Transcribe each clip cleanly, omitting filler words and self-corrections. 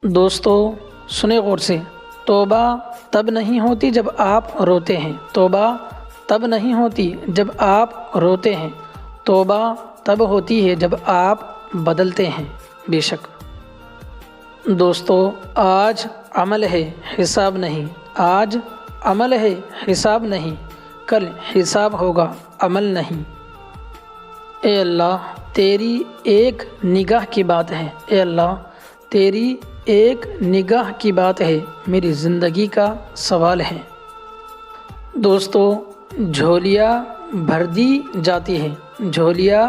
دوستو سنیں غور سے، توبہ تب نہیں ہوتی جب آپ روتے ہیں، توبہ تب نہیں ہوتی جب آپ روتے ہیں، توبہ تب ہوتی ہے جب آپ بدلتے ہیں بے شک۔ دوستو آج عمل ہے حساب نہیں، آج عمل ہے حساب نہیں، کل حساب ہوگا عمل نہیں۔ اے اللہ تیری ایک نگاہ کی بات ہے، اے اللہ تیری ایک نگاہ کی بات ہے، میری زندگی کا سوال ہے۔ دوستو جھولیاں بھر دی جاتی ہے، جھولیاں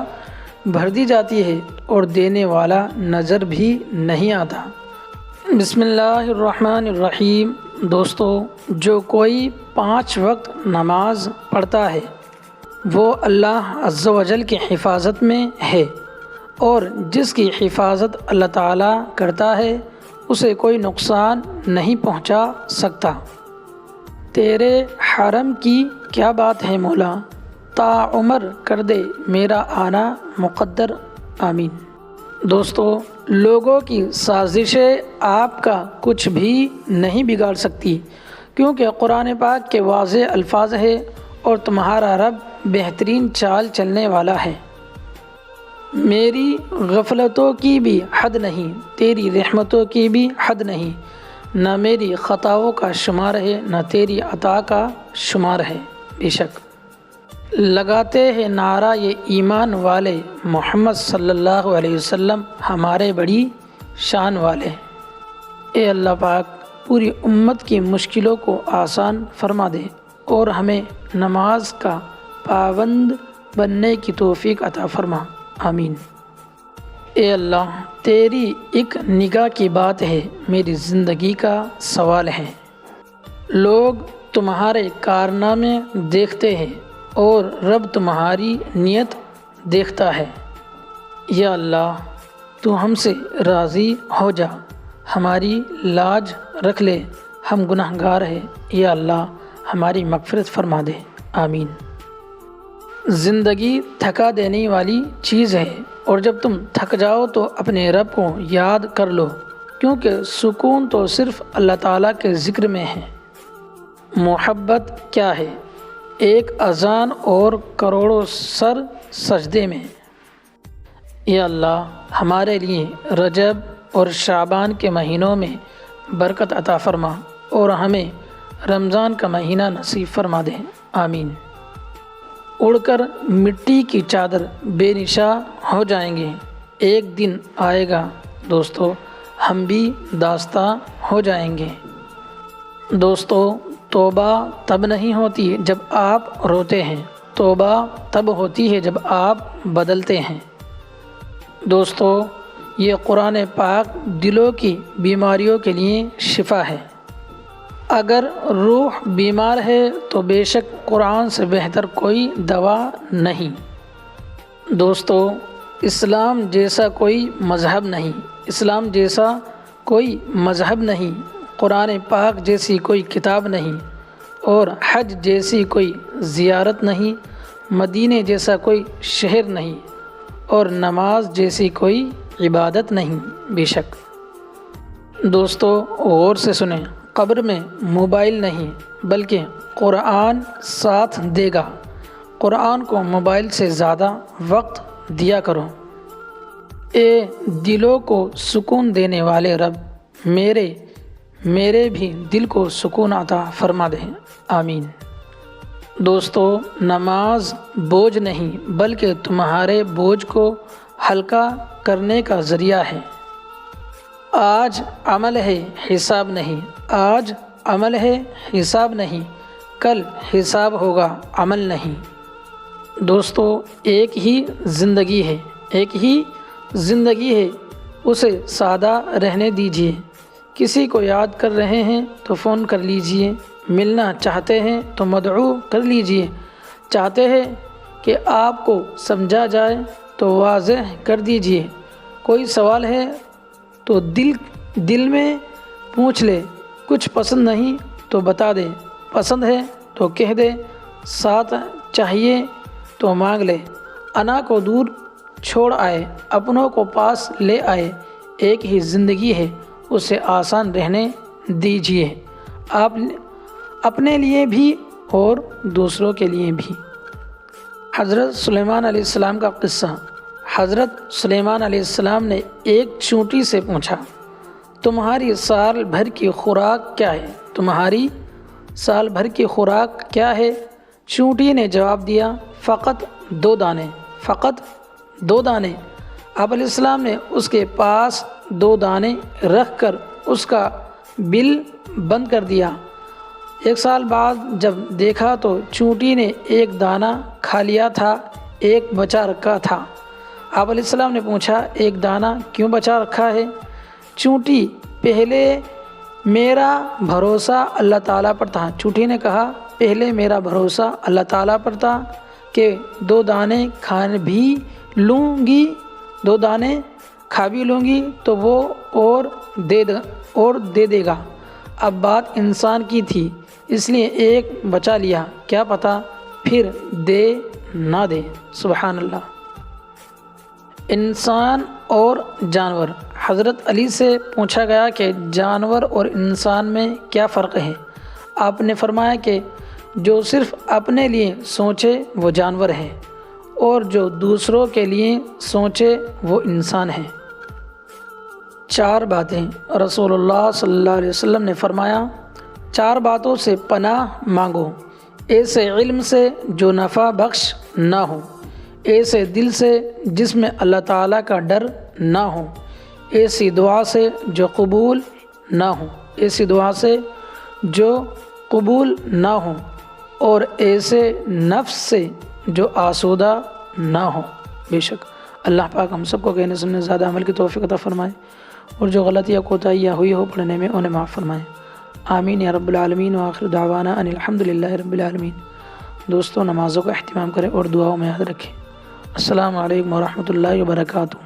بھر دی جاتی ہے اور دینے والا نظر بھی نہیں آتا۔ بسم اللہ الرحمن الرحیم۔ دوستو جو کوئی 5 وقت نماز پڑھتا ہے وہ اللہ عز و جل کی حفاظت میں ہے، اور جس کی حفاظت اللہ تعالیٰ کرتا ہے اسے کوئی نقصان نہیں پہنچا سکتا۔ تیرے حرم کی کیا بات ہے مولا، تا عمر کر دے میرا آنا مقدر، آمین۔ دوستو لوگوں کی سازشیں آپ کا کچھ بھی نہیں بگاڑ سکتی، کیونکہ قرآن پاک کے واضح الفاظ ہے اور تمہارا رب بہترین چال چلنے والا ہے۔ میری غفلتوں کی بھی حد نہیں، تیری رحمتوں کی بھی حد نہیں، نہ میری خطاؤں کا شمار ہے نہ تیری عطا کا شمار ہے بے شک۔ لگاتے ہیں نعرہ یہ ایمان والے، محمد صلی اللہ علیہ وسلم ہمارے بڑی شان والے۔ اے اللہ پاک پوری امت کی مشکلوں کو آسان فرما دے اور ہمیں نماز کا پابند بننے کی توفیق عطا فرما، آمین۔ اے اللہ تیری ایک نگاہ کی بات ہے، میری زندگی کا سوال ہے۔ لوگ تمہارے کارنامے دیکھتے ہیں اور رب تمہاری نیت دیکھتا ہے۔ یا اللہ تو ہم سے راضی ہو جا، ہماری لاج رکھ لے، ہم گناہ گار ہیں، یا اللہ ہماری مغفرت فرما دے، آمین۔ زندگی تھکا دینے والی چیز ہے، اور جب تم تھک جاؤ تو اپنے رب کو یاد کر لو، کیونکہ سکون تو صرف اللہ تعالیٰ کے ذکر میں ہے۔ محبت کیا ہے؟ ایک اذان اور کروڑوں سر سجدے میں۔ یا اللہ ہمارے لیے رجب اور شعبان کے مہینوں میں برکت عطا فرما اور ہمیں رمضان کا مہینہ نصیب فرما دے، آمین۔ اڑ کر مٹی کی چادر بے نشاں ہو جائیں گے، ایک دن آئے گا دوستو ہم بھی داستاں ہو جائیں گے۔ دوستو توبہ تب نہیں ہوتی جب آپ روتے ہیں، توبہ تب ہوتی ہے جب آپ بدلتے ہیں۔ دوستو یہ قرآن پاک دلوں کی بیماریوں کے لیے شفا ہے۔ اگر روح بیمار ہے تو بے شک قرآن سے بہتر کوئی دوا نہیں۔ دوستو اسلام جیسا کوئی مذہب نہیں، اسلام جیسا کوئی مذہب نہیں، قرآن پاک جیسی کوئی کتاب نہیں، اور حج جیسی کوئی زیارت نہیں، مدینے جیسا کوئی شہر نہیں، اور نماز جیسی کوئی عبادت نہیں بے شک۔ دوستو غور سے سنیں، قبر میں موبائل نہیں بلکہ قرآن ساتھ دے گا، قرآن کو موبائل سے زیادہ وقت دیا کرو۔ اے دلوں کو سکون دینے والے رب، میرے بھی دل کو سکون عطا فرما دے، آمین۔ دوستو نماز بوجھ نہیں بلکہ تمہارے بوجھ کو ہلکا کرنے کا ذریعہ ہے۔ آج عمل ہے حساب نہیں، آج عمل ہے حساب نہیں، کل حساب ہوگا عمل نہیں۔ دوستو ایک ہی زندگی ہے، ایک ہی زندگی ہے، اسے سادہ رہنے دیجیے۔ کسی کو یاد کر رہے ہیں تو فون کر لیجیے، ملنا چاہتے ہیں تو مدعو کر لیجیے، چاہتے ہیں کہ آپ کو سمجھا جائے تو واضح کر دیجیے، کوئی سوال ہے تو دل میں پوچھ لے، کچھ پسند نہیں تو بتا دے، پسند ہے تو کہہ دے، ساتھ چاہیے تو مانگ لے، انا کو دور چھوڑ آئے، اپنوں کو پاس لے آئے۔ ایک ہی زندگی ہے، اسے آسان رہنے دیجیے، آپ اپنے لیے بھی اور دوسروں کے لیے بھی۔ حضرت سلیمان علیہ السلام کا قصہ۔ حضرت سلیمان علیہ السلام نے ایک چونٹی سے پوچھا، تمہاری سال بھر کی خوراک کیا ہے؟ تمہاری سال بھر کی خوراک کیا ہے؟ چونٹی نے جواب دیا، فقط 2 دانے، فقط 2 دانے۔ آپ علیہ السلام نے اس کے پاس 2 دانے رکھ کر اس کا بل بند کر دیا۔ 1 سال بعد جب دیکھا تو چونٹی نے 1 دانہ کھا لیا تھا، 1 بچا رکھا تھا۔ آپ علیہ السلام نے پوچھا، 1 دانہ کیوں بچا رکھا ہے؟ چونٹی، پہلے میرا بھروسہ اللہ تعالیٰ پر تھا۔ چونٹی نے کہا، پہلے میرا بھروسہ اللہ تعالیٰ پر تھا کہ 2 دانے کھا بھی لوں گی، 2 دانے کھا بھی لوں گی تو وہ اور دے دے گا۔ اب بات انسان کی تھی اس لیے 1 بچا لیا، کیا پتہ پھر دے نہ دے۔ سبحان اللہ۔ انسان اور جانور۔ حضرت علی سے پوچھا گیا کہ جانور اور انسان میں کیا فرق ہے؟ آپ نے فرمایا کہ جو صرف اپنے لیے سوچے وہ جانور ہے، اور جو دوسروں کے لیے سوچے وہ انسان ہے۔ 4 باتیں۔ رسول اللہ صلی اللہ علیہ وسلم نے فرمایا، 4 باتوں سے پناہ مانگو، ایسے علم سے جو نفع بخش نہ ہو، ایسے دل سے جس میں اللہ تعالیٰ کا ڈر نہ ہو، ایسی دعا سے جو قبول نہ ہو، ایسی دعا سے جو قبول نہ ہو، اور ایسے نفس سے جو آسودہ نہ ہو۔ بے شک اللہ پاک ہم سب کو کہنے سننے زیادہ عمل کی توفیق عطا فرمائے، اور جو غلطی یا کوتاہیاں ہوئی ہو پڑھنے میں انہیں معاف فرمائے۔ آمین یا رب العالمین۔ وآخر دعوانا ان الحمدللہ رب العالمین۔ دوستوں، نمازوں کا اہتمام کریں اور دعاؤں میں یاد رکھیں۔ السلام علیکم ورحمۃ اللہ وبرکاتہ۔